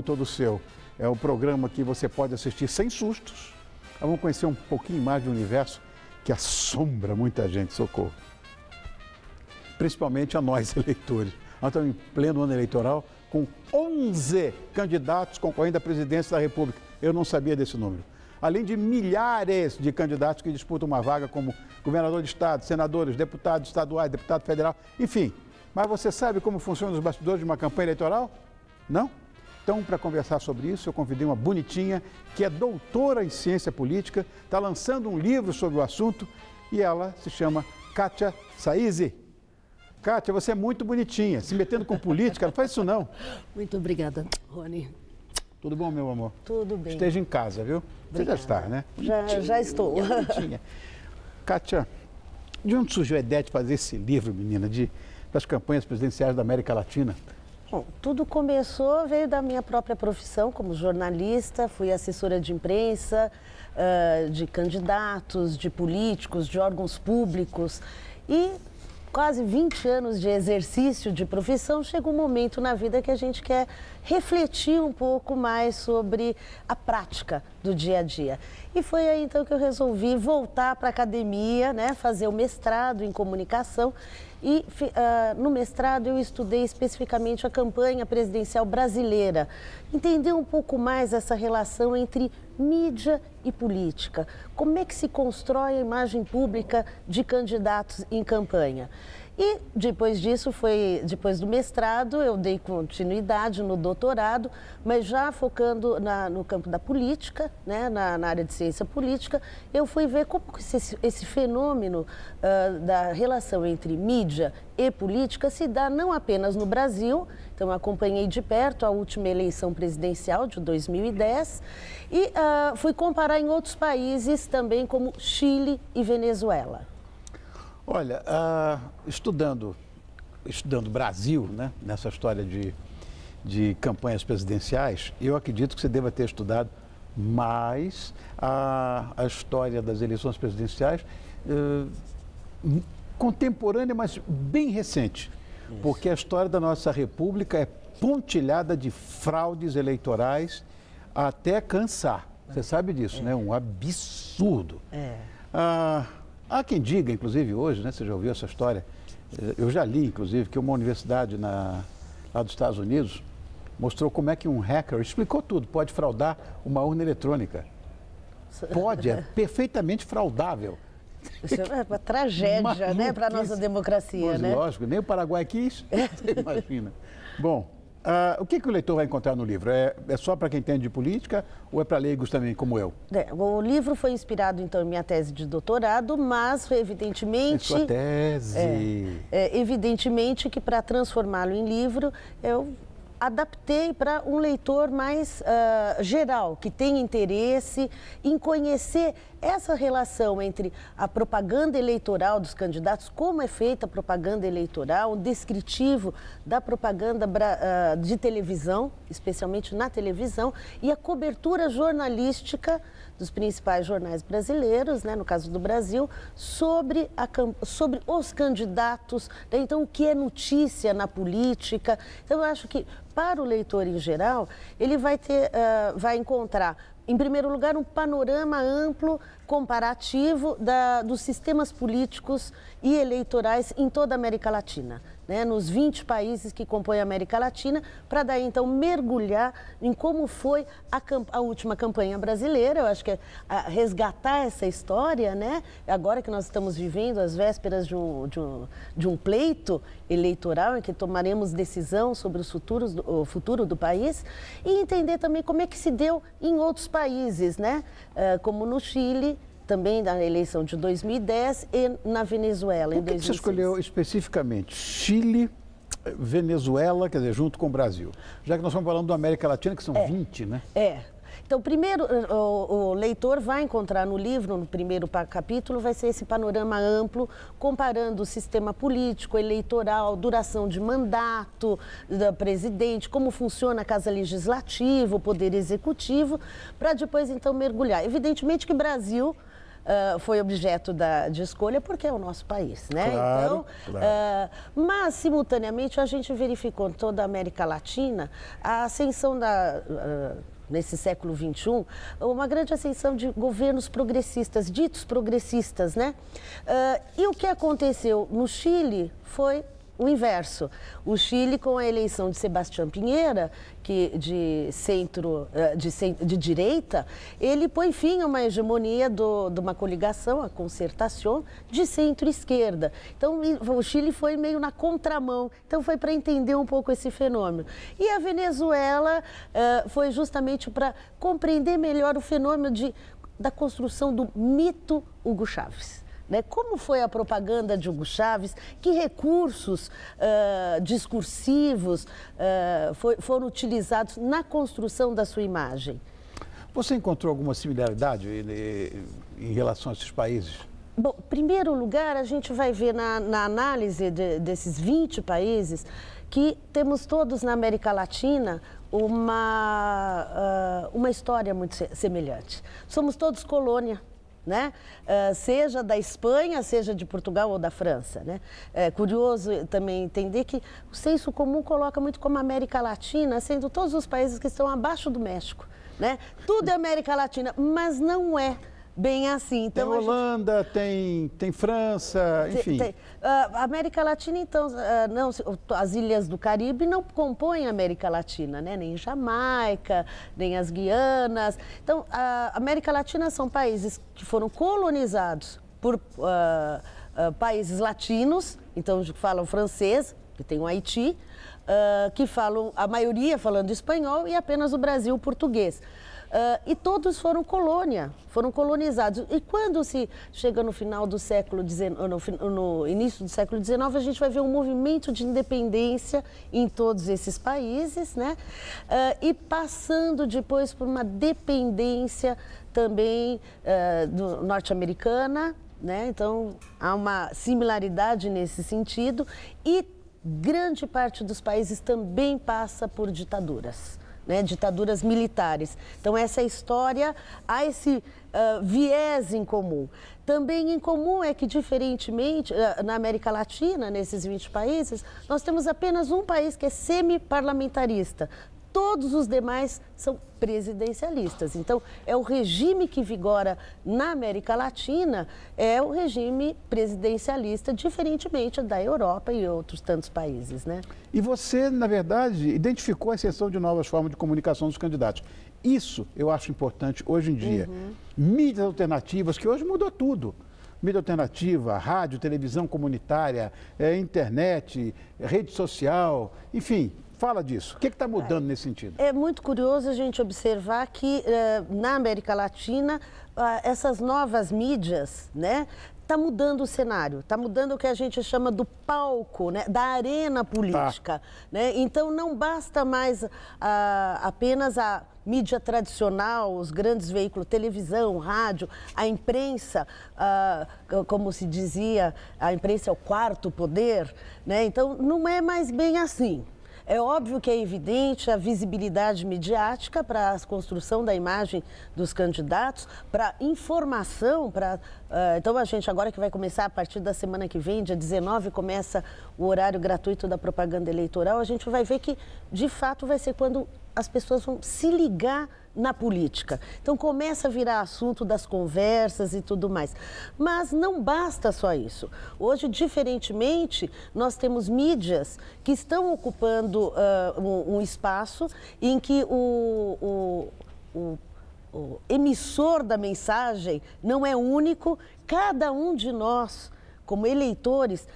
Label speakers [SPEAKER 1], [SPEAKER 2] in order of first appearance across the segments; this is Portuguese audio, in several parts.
[SPEAKER 1] Todo seu. É o programa que você pode assistir sem sustos. Vamos conhecer um pouquinho mais do universo que assombra muita gente, socorro. Principalmente a nós, eleitores. Nós estamos em pleno ano eleitoral com 11 candidatos concorrendo à presidência da República. Eu não sabia desse número. Além de milhares de candidatos que disputam uma vaga como governador de estado, senadores, deputados estaduais, deputado federal, enfim. Mas você sabe como funcionam os bastidores de uma campanha eleitoral? Não? Então, para conversar sobre isso, eu convidei uma bonitinha que é doutora em ciência política, está lançando um livro sobre o assunto e ela se chama Kátia Saizi. Kátia, você é muito bonitinha, se metendo com política, não faz isso não.
[SPEAKER 2] Muito obrigada, Rony.
[SPEAKER 1] Tudo bom, meu amor?
[SPEAKER 2] Tudo bem.
[SPEAKER 1] Esteja em casa, viu? Você já está, né?
[SPEAKER 2] Já estou.
[SPEAKER 1] Bonitinha. Kátia, de onde surgiu a ideia de fazer esse livro, menina, das campanhas presidenciais da América Latina?
[SPEAKER 2] Bom, tudo veio da minha própria profissão como jornalista, fui assessora de imprensa, de candidatos, de políticos, de órgãos públicos e quase 20 anos de exercício de profissão, chega um momento na vida que a gente quer refletir um pouco mais sobre a prática do dia a dia. E foi aí então que eu resolvi voltar para a academia, né, fazer o mestrado em comunicação. E no mestrado eu estudei especificamente a campanha presidencial brasileira, entender um pouco mais essa relação entre mídia e política, como é que se constrói a imagem pública de candidatos em campanha. E depois disso, depois do mestrado, eu dei continuidade no doutorado, mas já focando no campo da política, né, na área de ciência política, eu fui ver como esse fenômeno da relação entre mídia e política se dá não apenas no Brasil. Então, eu acompanhei de perto a última eleição presidencial de 2010 e fui comparar em outros países também, como Chile e Venezuela.
[SPEAKER 1] Olha, estudando Brasil, né, nessa história de campanhas presidenciais, eu acredito que você deva ter estudado mais a história das eleições presidenciais contemporânea, mas bem recente. Isso. Porque a história da nossa República é pontilhada de fraudes eleitorais até cansar. Você sabe disso, né? Um absurdo. Há quem diga, inclusive hoje, né, você já ouviu essa história, eu já li, inclusive, que uma universidade lá dos Estados Unidos mostrou como é que um hacker, explicou tudo, pode fraudar uma urna eletrônica. Pode, é perfeitamente fraudável.
[SPEAKER 2] Isso é uma tragédia, né, para a nossa democracia,
[SPEAKER 1] pois,
[SPEAKER 2] né?
[SPEAKER 1] Lógico, nem o Paraguai quis, você imagina. Bom, o que o leitor vai encontrar no livro? É só para quem entende de política ou é para leigos também, como eu?
[SPEAKER 2] O livro foi inspirado, então, em minha tese de doutorado, mas, evidentemente...
[SPEAKER 1] Sua tese...
[SPEAKER 2] evidentemente que, para transformá-lo em livro, eu adaptei para um leitor mais geral, que tem interesse em conhecer essa relação entre a propaganda eleitoral dos candidatos, como é feita a propaganda eleitoral, o descritivo da propaganda de televisão, especialmente na televisão, e a cobertura jornalística dos principais jornais brasileiros, né, no caso do Brasil, sobre os candidatos, né, então o que é notícia na política. Então eu acho que para o leitor em geral, ele vai encontrar, em primeiro lugar, um panorama amplo, comparativo dos sistemas políticos e eleitorais em toda a América Latina, né? Nos 20 países que compõem a América Latina, para daí, então, mergulhar em como foi a última campanha brasileira. Eu acho que é resgatar essa história, né? Agora que nós estamos vivendo as vésperas de um pleito eleitoral, em que tomaremos decisão sobre o futuro do país, e entender também como é que se deu em outros países, né? Como no Chile, também na eleição de 2010, e na Venezuela, em 2006. Por que você escolheu
[SPEAKER 1] especificamente Chile, Venezuela, quer dizer, junto com o Brasil? Já que nós estamos falando da América Latina, que são 20, né?
[SPEAKER 2] Então, primeiro, o leitor vai encontrar no livro, no primeiro capítulo, vai ser esse panorama amplo, comparando o sistema político, eleitoral, duração de mandato do presidente, como funciona a Casa Legislativa, o Poder Executivo, para depois, então, mergulhar. Evidentemente que Brasil foi objeto de escolha porque é o nosso país, né?
[SPEAKER 1] Claro,
[SPEAKER 2] então,
[SPEAKER 1] claro.
[SPEAKER 2] mas, simultaneamente, a gente verificou em toda a América Latina a ascensão nesse século XXI, uma grande ascensão de governos progressistas, ditos progressistas, né? E o que aconteceu no Chile foi o inverso. O Chile, com a eleição de Sebastián Piñera, que de direita, ele põe fim a uma hegemonia de uma coligação, a Concertación, de centro-esquerda. Então, o Chile foi meio na contramão. Então, foi para entender um pouco esse fenômeno. E a Venezuela foi justamente para compreender melhor o fenômeno da construção do mito Hugo Chávez. Né? Como foi a propaganda de Hugo Chávez, que recursos discursivos foram utilizados na construção da sua imagem?
[SPEAKER 1] Você encontrou alguma similaridade em relação a esses países?
[SPEAKER 2] Bom, em primeiro lugar, a gente vai ver na análise desses 20 países que temos todos na América Latina uma história muito semelhante. Somos todos colônia. Né? Seja da Espanha, seja de Portugal ou da França. Né? É curioso também entender que o senso comum coloca muito como América Latina, sendo todos os países que estão abaixo do México. Né? Tudo é América Latina, mas não é bem assim. Então,
[SPEAKER 1] tem Holanda, tem França, enfim.
[SPEAKER 2] A América Latina, então, as ilhas do Caribe não compõem a América Latina, né? Nem Jamaica, nem as Guianas. Então, a América Latina são países que foram colonizados por países latinos, então falam francês, que tem o Haiti, que falam, a maioria falando espanhol e apenas o Brasil português. E todos foram colônia, foram colonizados. E quando se chega no final do século XIX, no início do século XIX, a gente vai ver um movimento de independência em todos esses países, né? E passando depois por uma dependência também norte-americana, né? Então, há uma similaridade nesse sentido. E grande parte dos países também passa por ditaduras. Né, ditaduras militares. Então, essa história, há esse viés em comum. Também em comum é que, diferentemente, na América Latina, nesses 20 países, nós temos apenas um país que é semi-parlamentarista. Todos os demais são presidencialistas. Então, é o regime que vigora na América Latina, é o regime presidencialista, diferentemente da Europa e outros tantos países, né?
[SPEAKER 1] E você, na verdade, identificou a ascensão de novas formas de comunicação dos candidatos. Isso eu acho importante hoje em dia. Mídias alternativas, que hoje mudou tudo. Mídia alternativa, rádio, televisão comunitária, internet, rede social, enfim. Fala disso. O que está mudando nesse sentido?
[SPEAKER 2] É muito curioso a gente observar que na América Latina essas novas mídias, né, está mudando o cenário, está mudando o que a gente chama do palco, né, da arena política. Né? Então não basta mais apenas a mídia tradicional, os grandes veículos, televisão, rádio, a imprensa, como se dizia, a imprensa é o quarto poder, né? Então não é mais bem assim. É óbvio que é evidente a visibilidade midiática para a construção da imagem dos candidatos, para informação, então a gente agora que vai começar a partir da semana que vem, dia 19, começa o horário gratuito da propaganda eleitoral, a gente vai ver que, de fato, vai ser quando as pessoas vão se ligar na política. Então começa a virar assunto das conversas e tudo mais. Mas não basta só isso. Hoje, diferentemente, nós temos mídias que estão ocupando um espaço em que o emissor da mensagem não é único, cada um de nós, como eleitores,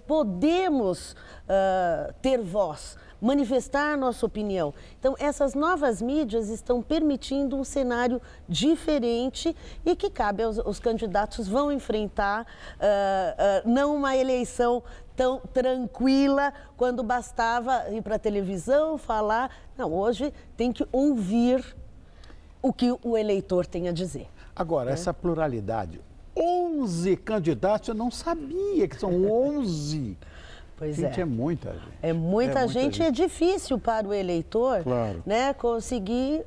[SPEAKER 2] podemos ter voz, manifestar nossa opinião. Então, essas novas mídias estão permitindo um cenário diferente e que cabe aos candidatos vão enfrentar não uma eleição tão tranquila quando bastava ir para a televisão, falar. Não, hoje tem que ouvir o que o eleitor tem a dizer.
[SPEAKER 1] Agora, essa pluralidade, 11 candidatos, eu não sabia que são 11.
[SPEAKER 2] Pois
[SPEAKER 1] gente, é muita gente.
[SPEAKER 2] É muita gente e é difícil para o eleitor,
[SPEAKER 1] claro,
[SPEAKER 2] né, conseguir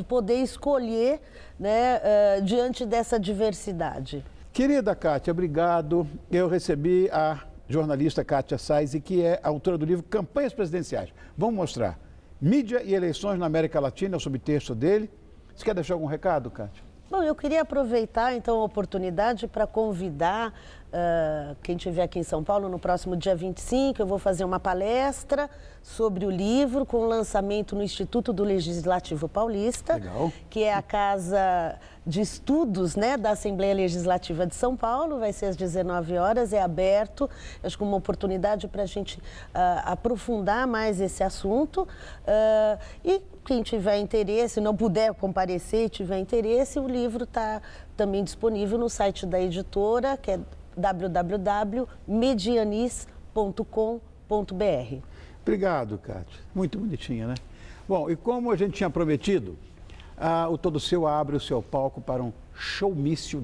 [SPEAKER 2] poder escolher, né, diante dessa diversidade.
[SPEAKER 1] Querida Kátia, obrigado. Eu recebi a jornalista Kátia Sais, que é autora do livro Campanhas Presidenciais. Vamos mostrar. Mídia e eleições na América Latina, é o subtexto dele. Você quer deixar algum recado, Kátia?
[SPEAKER 2] Bom, eu queria aproveitar, então, a oportunidade para convidar quem estiver aqui em São Paulo no próximo dia 25, eu vou fazer uma palestra sobre o livro com lançamento no Instituto do Legislativo Paulista,
[SPEAKER 1] Legal.
[SPEAKER 2] Que é a casa de estudos, né, da Assembleia Legislativa de São Paulo, vai ser às 19 horas, é aberto, acho que uma oportunidade para a gente aprofundar mais esse assunto e quem tiver interesse, não puder comparecer e tiver interesse, o livro está também disponível no site da editora, que é www.medianis.com.br.
[SPEAKER 1] Obrigado, Kátia. Muito bonitinha, né? Bom, e como a gente tinha prometido, o Todo Seu abre o seu palco para um showmício